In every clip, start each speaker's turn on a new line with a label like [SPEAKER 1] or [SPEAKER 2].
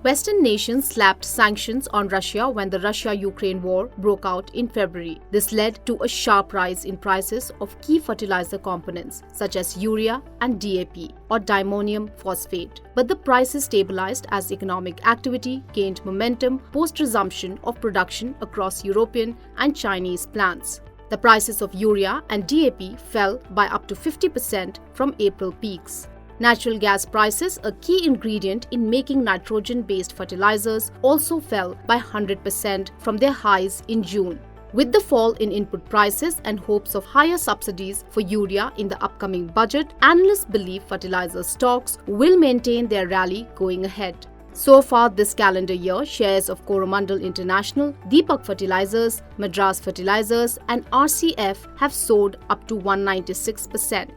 [SPEAKER 1] Western nations slapped sanctions on Russia when the Russia-Ukraine war broke out in February. This led to a sharp rise in prices of key fertilizer components such as urea and DAP or diammonium phosphate. But the prices stabilized as economic activity gained momentum post-resumption of production across European and Chinese plants. The prices of urea and DAP fell by up to 50% from April peaks. Natural gas prices, a key ingredient in making nitrogen-based fertilizers, also fell by 100% from their highs in June. With the fall in input prices and hopes of higher subsidies for urea in the upcoming budget, analysts believe fertilizer stocks will maintain their rally going ahead. So far this calendar year, shares of Coromandel International, Deepak Fertilizers, Madras Fertilizers and RCF have soared up to 196%.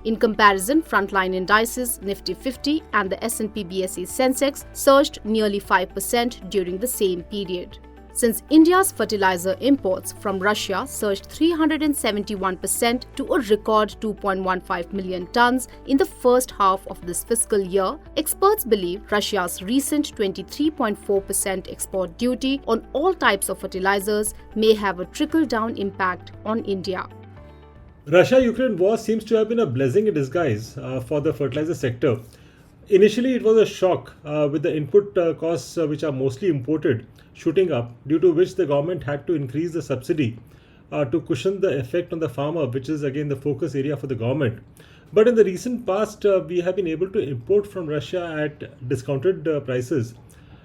[SPEAKER 1] In comparison, frontline indices Nifty 50 and the S&P BSE Sensex surged nearly 5% during the same period. Since India's fertilizer imports from Russia surged 371% to a record 2.15 million tons in the first half of this fiscal year, experts believe Russia's recent 23.4% export duty on all types of fertilizers may have a trickle-down impact on India.
[SPEAKER 2] Russia-Ukraine war seems to have been a blessing in disguise for the fertilizer sector. Initially, it was a shock with the input costs, which are mostly imported, shooting up, due to which the government had to increase the subsidy to cushion the effect on the farmer, which is again the focus area for the government. But in the recent past, we have been able to import from Russia at discounted prices.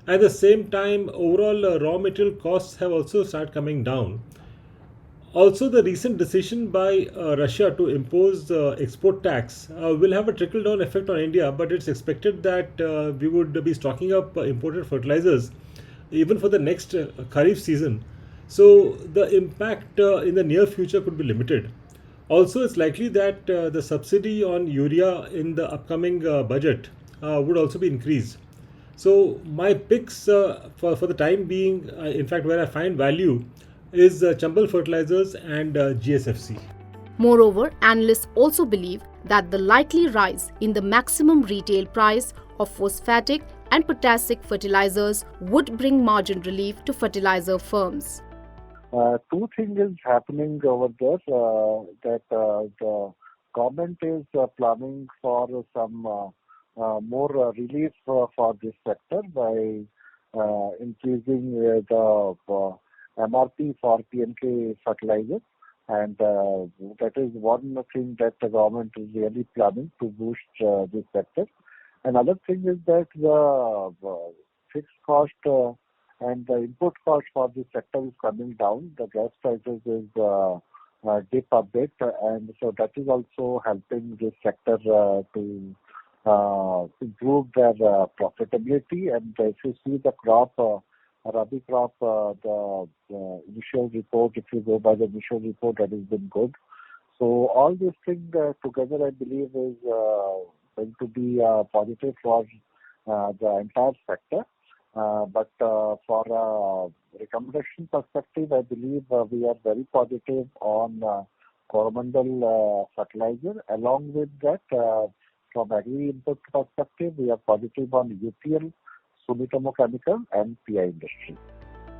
[SPEAKER 2] At the same time, overall raw material costs have also started coming down. Also, the recent decision by Russia to impose export tax will have a trickle-down effect on India, but it's expected that we would be stocking up imported fertilizers even for the next Kharif season. So, the impact in the near future could be limited. Also, it's likely that the subsidy on urea in the upcoming budget would also be increased. So, my picks for the time being, in fact, where I find value, is Chambal Fertilizers and GSFC.
[SPEAKER 1] Moreover, analysts also believe that the likely rise in the maximum retail price of phosphatic and potassic fertilizers would bring margin relief to fertilizer firms.
[SPEAKER 3] Two things is happening over there that the government is planning for some more relief for this sector by increasing the MRP for PNK fertilizer, and that is one thing that the government is really planning to boost this sector. Another thing is that the fixed cost and the input cost for this sector is coming down. The gas prices is dip a bit, and so that is also helping this sector to improve their profitability. And if you see the crop, Rabi crop, the initial report, if you go by the initial report, that has been good. So all these things together, I believe, is going to be positive for the entire sector. But for a recommendation perspective, I believe we are very positive on Coromandel fertilizer. Along with that, from agri input perspective, we are positive on UPL, Sumitomo Chemical and PI Industries.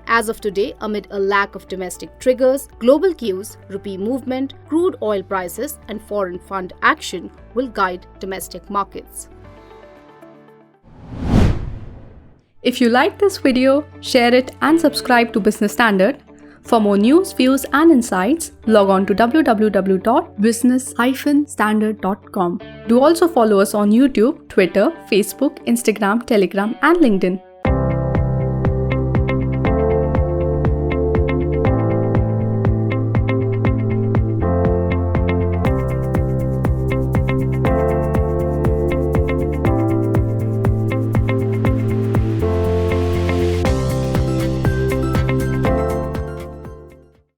[SPEAKER 1] As of today, amid a lack of domestic triggers, global cues, rupee movement, crude oil prices and foreign fund action will guide domestic markets.
[SPEAKER 4] If you like this video, share it and subscribe to Business Standard. For more news, views and insights, log on to www.business-standard.com. Do also follow us on YouTube, Twitter, Facebook, Instagram, Telegram and LinkedIn.